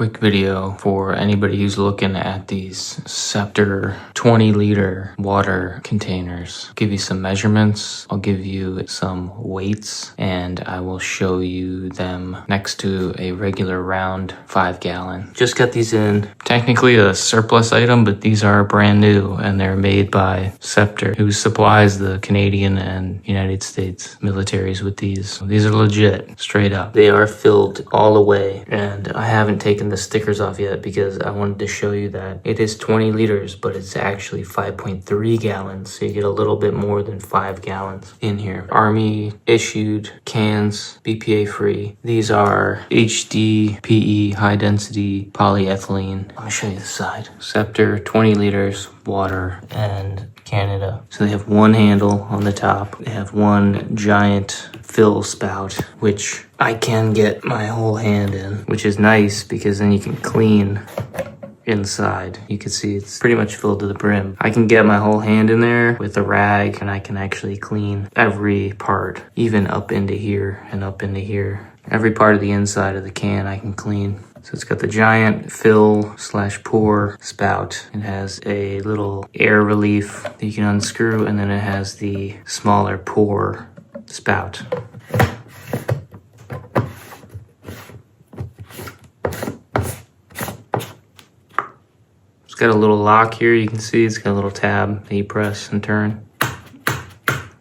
quick video for anybody who's looking at these Scepter 20-liter water containers. I'll give you some measurements, I'll give you some weights, and I will show you them next to a regular round 5-gallon. Just got these in. Technically a surplus item, but these are brand new and they're made by Scepter, who supplies the Canadian and United States militaries with these. These are legit, straight up. They are filled all the way, and I haven't taken the stickers off yet because I wanted to show you that it is 20 liters, but it's actually 5.3 gallons, so you get a little bit more than 5 gallons in here. Army issued cans, BPA free. These are hdpe, high density polyethylene. Let me show you the side. Scepter 20 liters, water, and Canada. So they have one handle on the top. They have one giant fill spout, which I can get my whole hand in, which is nice because then you can clean inside. You can see it's pretty much filled to the brim. I can get my whole hand in there with a rag and I can actually clean every part, even up into here and up into here. Every part of the inside of the can I can clean. So it's got the giant fill/pour spout. It has a little air relief that you can unscrew, and then it has the smaller pour spout. It's got a little lock here. You can see it's got a little tab that you press and turn.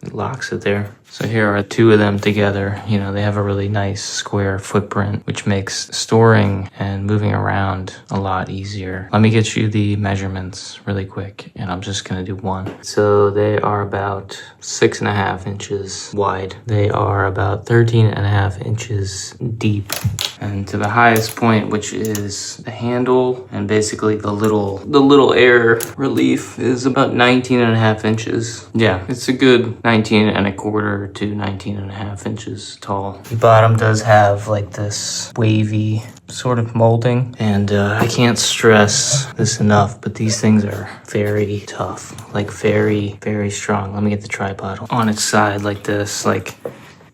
It locks it there. So here are two of them together. You know, they have a really nice square footprint, which makes storing and moving around a lot easier. Let me get you the measurements really quick, and I'm just gonna do one. So they are about 6.5 inches wide. They are about 13.5 inches deep. And to the highest point, which is the handle and basically the little air relief, is about 19.5 inches. Yeah, it's a good 19.25 to 19.5 inches tall. The bottom does have like this wavy sort of molding, and I can't stress this enough, but these things are very tough, like very, very strong. Let me get the tripod on its side like this. Like,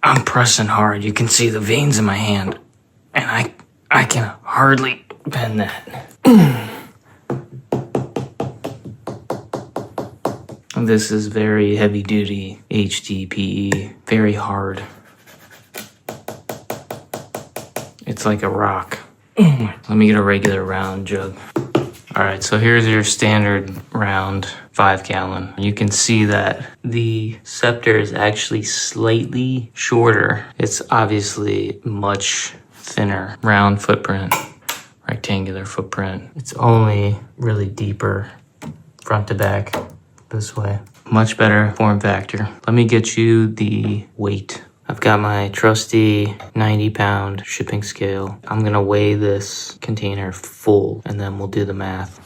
I'm pressing hard. You can see the veins in my hand, and I can hardly bend that. This is very heavy duty hdpe, very hard. It's like a rock. Let me get a regular round jug. All right, so here's your standard round 5-gallon. You can see that the Scepter is actually slightly shorter. It's obviously much thinner. Round footprint, rectangular footprint. It's only really deeper front to back this way. Much better form factor. Let me get you the weight. I've got my trusty 90-pound shipping scale. I'm gonna weigh this container full and then we'll do the math.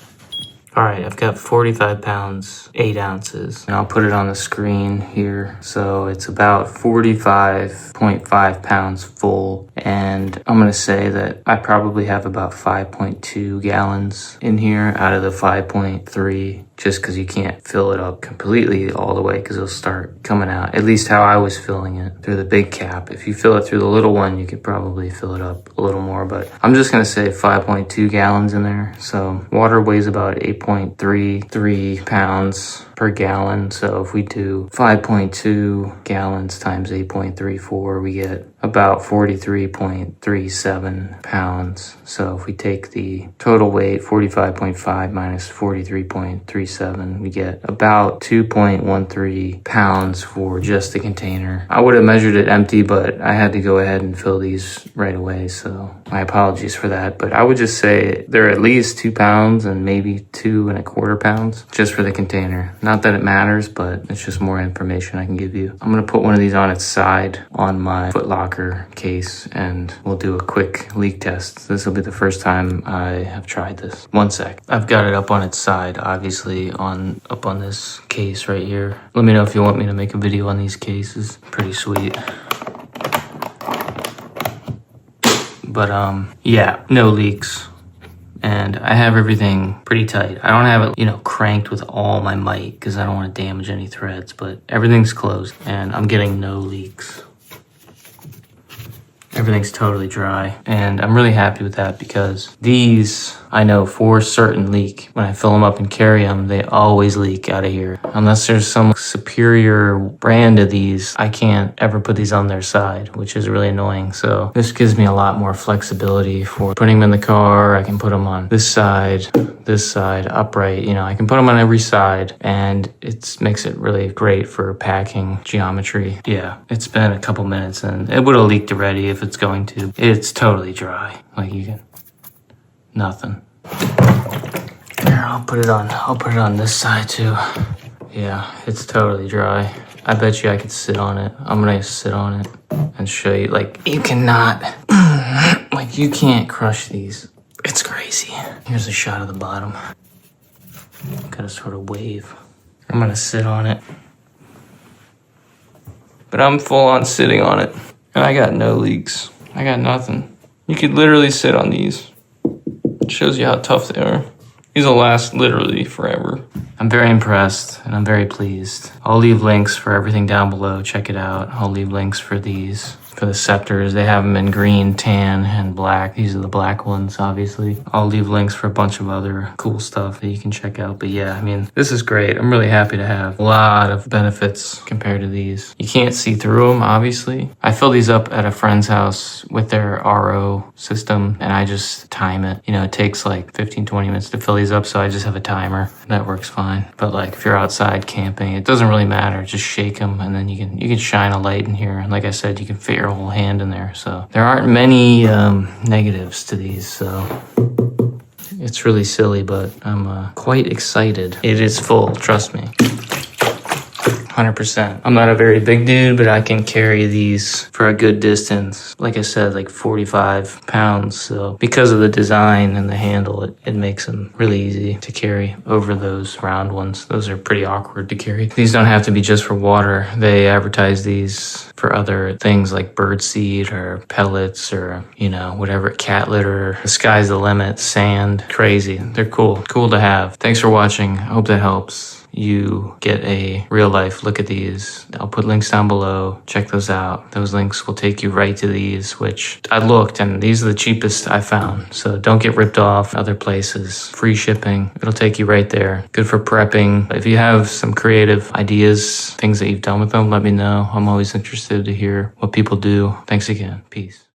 All right, I've got 45 pounds, 8 ounces, and I'll put it on the screen here. So it's about 45.5 pounds full, and I'm gonna say that I probably have about 5.2 gallons in here out of the 5.3, just because you can't fill it up completely all the way because it'll start coming out. At least how I was filling it through the big cap. If you fill it through the little one, you could probably fill it up a little more, but I'm just gonna say 5.2 gallons in there. So water weighs about 8.33 pounds per gallon. So if we do 5.2 gallons times 8.34, we get about 43.37 pounds. So if we take the total weight, 45.5 minus 43.37, we get about 2.13 pounds for just the container. I would have measured it empty, but I had to go ahead and fill these right away. So my apologies for that. But I would just say they're at least 2 pounds and maybe 2.25 pounds just for the container. Not that it matters, but it's just more information I can give you. I'm gonna put one of these on its side on my Foot Locker case and we'll do a quick leak test. This will be the first time I have tried this. One sec. I've got it up on its side, obviously up on this case right here. Let me know if you want me to make a video on these cases. Pretty sweet. But yeah, no leaks. And I have everything pretty tight. I don't have it, cranked with all my might because I don't want to damage any threads, but everything's closed and I'm getting no leaks. Everything's totally dry. And I'm really happy with that because these, I know for certain leak. When I fill them up and carry them, they always leak out of here. Unless there's some superior brand of these, I can't ever put these on their side, which is really annoying. So this gives me a lot more flexibility for putting them in the car. I can put them on this side, upright. You know, I can put them on every side, and it makes it really great for packing geometry. Yeah, it's been a couple minutes and it would have leaked already if it's going to. It's totally dry. Like you can, nothing. Here, I'll put it on this side too. Yeah, it's totally dry. I bet you I could sit on it. I'm gonna sit on it and show you. Like, you cannot, like, you can't crush these. It's crazy. Here's a shot of the bottom. Gotta sort of wave. I'm gonna sit on it. But I'm full on sitting on it. And I got no leaks. I got nothing. You could literally sit on these. It shows you how tough they are. These will last literally forever. I'm very impressed and I'm very pleased. I'll leave links for everything down below. Check it out. I'll leave links for these. For the Scepters, they have them in green, tan, and black. These are the black ones, obviously. I'll leave links for a bunch of other cool stuff that you can check out. But yeah, I mean, this is great. I'm really happy to have a lot of benefits compared to these. You can't see through them, obviously. I fill these up at a friend's house with their RO system, and I just time it. You know, it takes like 15, 20 minutes to fill these up, so I just have a timer. That works fine. But like, if you're outside camping, it doesn't really matter. Just shake them, and then you can shine a light in here. And like I said, you can fit your whole hand in there. So there aren't many negatives to these. So it's really silly, but I'm quite excited. It is full, trust me. 100%. I'm not a very big dude, but I can carry these for a good distance. Like I said, like 45 pounds. So because of the design and the handle, it makes them really easy to carry over those round ones. Those are pretty awkward to carry. These don't have to be just for water. They advertise these for other things like bird seed or pellets or, you know, whatever, cat litter. The sky's the limit, sand, crazy. They're cool. Cool to have. Thanks for watching. I hope that helps you get a real life look at these. I'll put links down below. Check those out. Those links will take you right to these, which I looked, and these are the cheapest I found. So don't get ripped off other places. Free shipping. It'll take you right there. Good for prepping. If you have some creative ideas, things that you've done with them, let me know. I'm always interested to hear what people do. Thanks again. Peace.